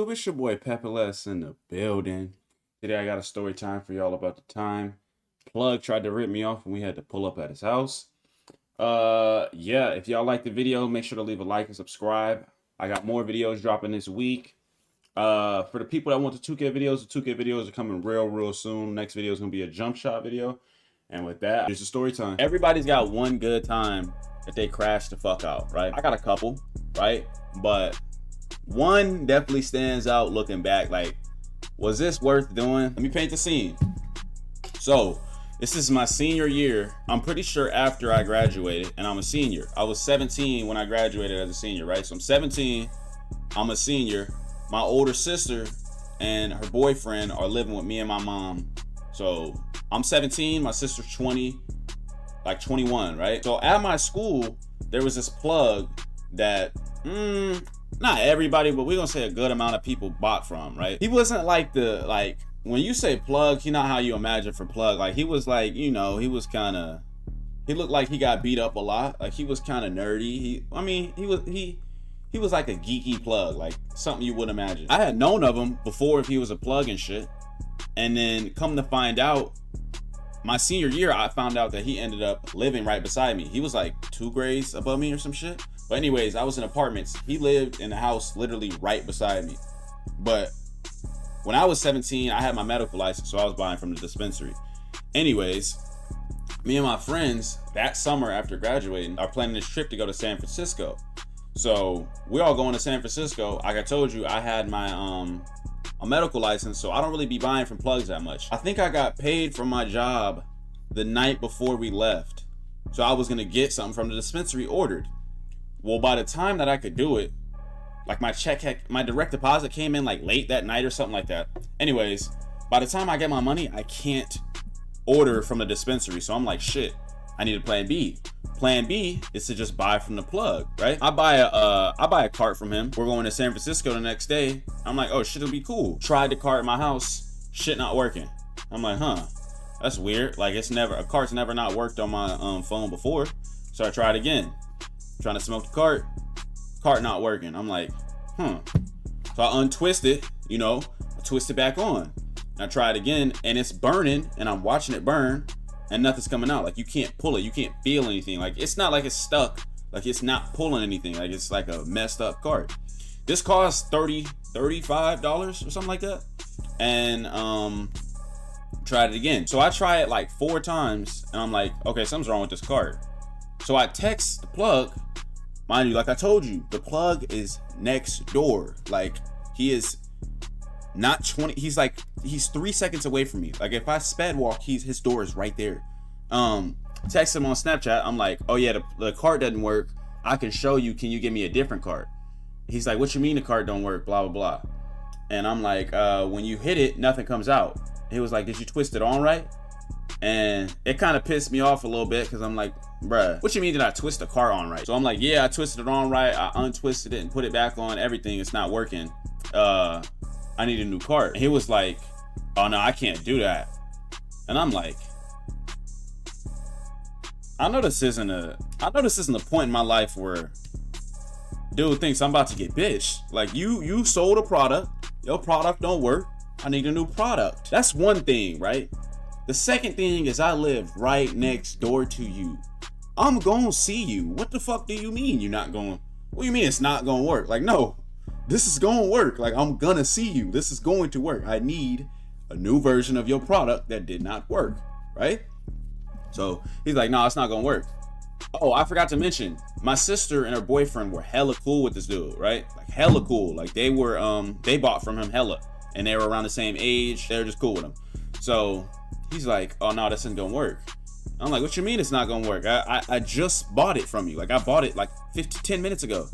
It's your boy Pepperless in the building. Today I got a story time for y'all about the time Plug tried to rip me off and we had to pull up at his house. Yeah, if y'all like the video, make sure to leave a like and subscribe. I got more videos dropping this week. For the people that want the 2K videos, the 2K videos are coming real soon. Next video is gonna be a jump shot video. And with that, here's the story time. Everybody's got one good time that they crash the fuck out, right? I got a couple, right? But one definitely stands out looking back. Like, was this worth doing? Let me paint the scene. So this is my senior year. I'm pretty sure after I graduated, and I'm a senior. I was 17 when I graduated as a senior, right? So I'm 17, I'm a senior. My older sister and her boyfriend are living with me and my mom. So I'm 17, my sister's 20, like 21, right? So at my school, there was this plug that, not everybody, but we're gonna say a good amount of people bought from, right? He wasn't like when you say plug, he's not how you imagine for plug. Like, he was like, he looked like he got beat up a lot. Like, he was kind of nerdy. He was like a geeky plug, like something you would imagine. I had known of him before if he was a plug and shit. And then come to find out, my senior year, I found out that he ended up living right beside me. He was like 2 grades above me or some shit. But anyways, I was in apartments. He lived in the house literally right beside me. But when I was 17, I had my medical license, so I was buying from the dispensary. Anyways, me and my friends that summer after graduating are planning this trip to go to San Francisco. So we're all going to San Francisco. Like I told you, I had my a medical license, so I don't really be buying from plugs that much. I think I got paid from my job the night before we left. So I was gonna get something from the dispensary ordered. Well, by the time that I could do it, like my direct deposit came in like late that night or something like that. Anyways, by the time I get my money, I can't order from the dispensary. So I'm like, shit, I need a plan B. Plan B is to just buy from the plug, right? I buy a cart from him. We're going to San Francisco the next day. I'm like, oh shit, it'll be cool. Tried the cart at my house, shit not working. I'm like, huh, that's weird. Like, a cart's never not worked on my phone before. So I tried again. Trying to smoke the cart not working. I'm like, So I untwist it, I twist it back on. I try it again, and it's burning, and I'm watching it burn, and nothing's coming out. Like, you can't pull it, you can't feel anything. Like, it's not like it's stuck, like it's not pulling anything. Like, it's like a messed up cart. This cost $35 or something like that. And tried it again. So I try it like 4 times, and I'm like, okay, something's wrong with this cart. So I text the plug. Mind you, like I told you, the plug is next door. Like, he is not 20. He's 3 seconds away from me. Like, if I sped walk, his door is right there. Text him on Snapchat. I'm like, oh yeah, the cart doesn't work. I can show you. Can you give me a different cart? He's like, what you mean the cart don't work? Blah blah blah. And I'm like, when you hit it, nothing comes out. He was like, did you twist it on right? And it kind of pissed me off a little bit because I'm like, bruh, what you mean did I twist the car on right? So I'm like, yeah, I twisted it on right. I untwisted it and put it back on. Everything, it's not working. I need a new cart. And he was like, oh no, I can't do that. And I'm like, I know this isn't a point in my life where dude thinks I'm about to get bitched. Like, you sold a product, your product don't work. I need a new product. That's one thing, right? The second thing is I live right next door to you. I'm gonna see you. What the fuck do you mean you're not going? What do you mean it's not gonna work? Like, no, this is gonna work. Like, I'm gonna see you. This is going to work. I need a new version of your product that did not work, right? So he's like, no, it's not gonna work. Oh, I forgot to mention, my sister and her boyfriend were hella cool with this dude, right? Like, hella cool. Like, they bought from him hella, and they were around the same age. They were just cool with him. So he's like, oh no, this isn't gonna work. I'm like, what you mean it's not gonna work? I just bought it from you. Like, I bought it like 10 minutes ago.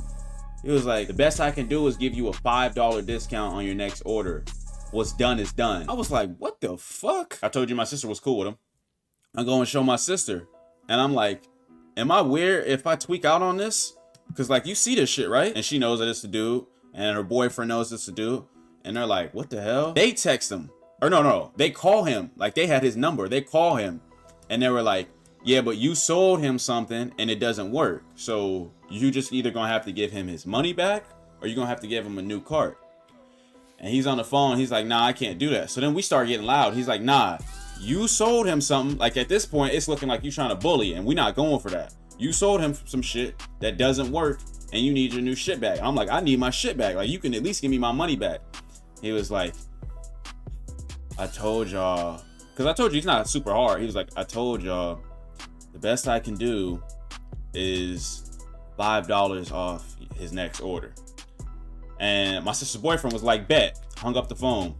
He was like, the best I can do is give you a $5 discount on your next order. What's done is done. I was like, what the fuck? I told you my sister was cool with him. I'm going to show my sister. And I'm like, am I weird if I tweak out on this? Because, like, you see this shit, right? And she knows that it's the dude. And her boyfriend knows it's the dude. And they're like, what the hell? They text him. Or no. They call him. Like, they had his number. They call him. And they were like, yeah, but you sold him something and it doesn't work. So you just either gonna have to give him his money back or you're gonna have to give him a new cart. And he's on the phone. He's like, nah, I can't do that. So then we start getting loud. He's like, nah, you sold him something. Like at this point, it's looking like you trying to bully, and we're not going for that. You sold him some shit that doesn't work, and you need your new shit back. I'm like, I need my shit back. Like, you can at least give me my money back. He was like, I told y'all, because I told you he's not super hard. He was like, I told y'all the best I can do is $5 off his next order. And my sister's boyfriend was like, bet. Hung up the phone.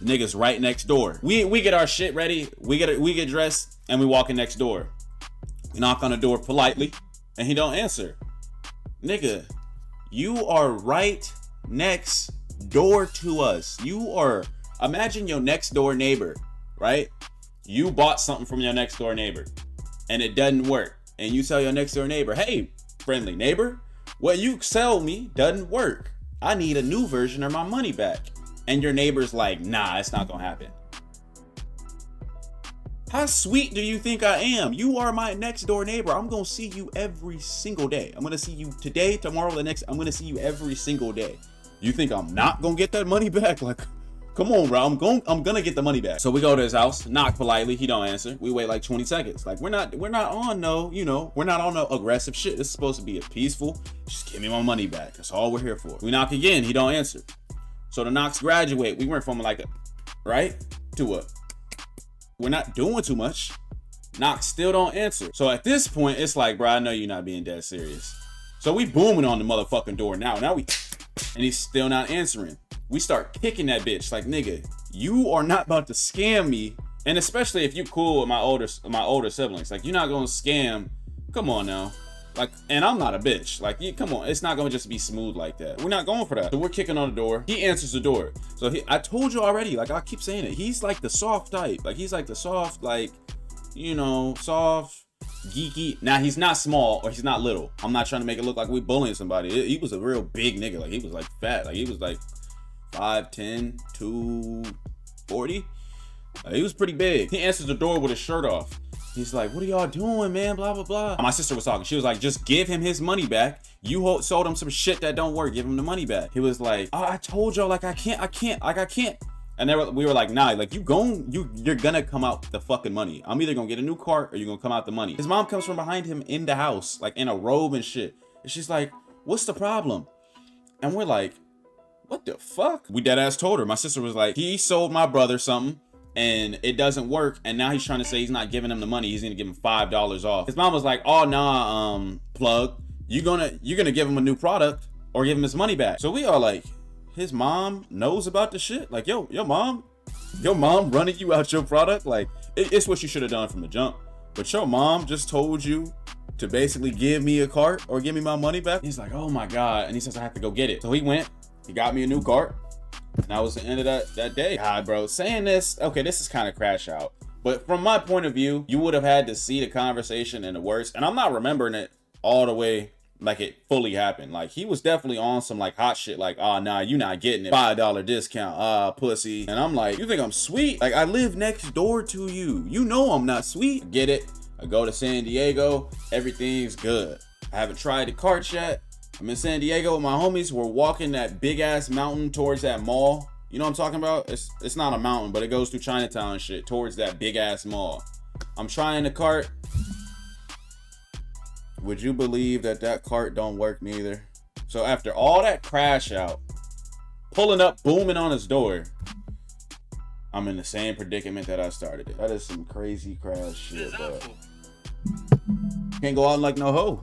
The nigga's right next door. We get our shit ready. We get dressed, and we walk in next door. We knock on the door politely, and he don't answer. Nigga, you are right next door to us. You are, imagine your next door neighbor, right? You bought something from your next door neighbor, and it doesn't work. And you tell your next door neighbor, hey, friendly neighbor, what you sell me doesn't work. I need a new version or my money back. And your neighbor's like, nah, it's not gonna happen. How sweet do you think I am? You are my next door neighbor. I'm gonna see you every single day. I'm gonna see you today, tomorrow, the next. I'm gonna see you every single day. You think I'm not gonna get that money back? Like, come on, bro. I'm gonna get the money back. So we go to his house, knock politely. He don't answer. We wait like 20 seconds. Like, we're not on no, we're not on no aggressive shit. This is supposed to be a peaceful, just give me my money back. That's all we're here for. We knock again. He don't answer. So the knocks graduate. We went from like a, right, to a, we're not doing too much. Knocks still don't answer. So at this point, it's like, bro, I know you're not being dead serious. So we booming on the motherfucking door now. Now we, and he's still not answering. We start kicking that bitch like, nigga, you are not about to scam me. And especially if you cool with my older siblings, like, you're not gonna scam. Come on now. Like, and I'm not a bitch. Like, come on, it's not gonna just be smooth like that. We're not going for that. So we're kicking on the door. He answers the door. So I told you already, like, I keep saying it. He's like the soft type. Like, he's like the soft, like, soft, geeky. Now, he's not small or he's not little. I'm not trying to make it look like we bullying somebody. He was a real big nigga. Like, he was like fat. Like, he was like 5'10", 240. He was pretty big. He answers the door with his shirt off. He's like, what are y'all doing, man? Blah, blah, blah. My sister was talking. She was like, just give him his money back. You sold him some shit that don't work. Give him the money back. He was like, oh, I told y'all, like, I can't. And we were like, nah, like, you're gonna come out the fucking money. I'm either gonna get a new cart or you're gonna come out the money. His mom comes from behind him in the house, like in a robe and shit. And she's like, what's the problem? And we're like, what the fuck? We dead ass told her. My sister was like, he sold my brother something and it doesn't work, and now he's trying to say he's not giving him the money. He's gonna give him $5 off. His mom was like, oh nah, plug, you're gonna give him a new product or give him his money back. So we are like, his mom knows about the shit? Like, yo, your mom running you out your product? Like, it's what you should have done from the jump. But your mom just told you to basically give me a cart or give me my money back? He's like, oh my God. And he says, I have to go get it. So he went, he got me a new cart. And that was the end of that day. God, bro, saying this, okay, this is kind of crash out. But from my point of view, you would have had to see the conversation in the worst. And I'm not remembering it all the way like it fully happened. Like, he was definitely on some like hot shit, like, oh nah, you not getting it. $5 discount, pussy. And I'm like, you think I'm sweet? Like, I live next door to you. You know I'm not sweet. I get it. I go to San Diego, everything's good. I haven't tried the carts yet. I'm in San Diego with my homies. We're walking that big ass mountain towards that mall. You know what I'm talking about? It's not a mountain, but it goes through Chinatown and shit towards that big ass mall. I'm trying the cart. Would you believe that cart don't work neither? So after all that crash out, pulling up, booming on his door, I'm in the same predicament that I started it. That is some crazy crash shit, but can't go out like no hoe.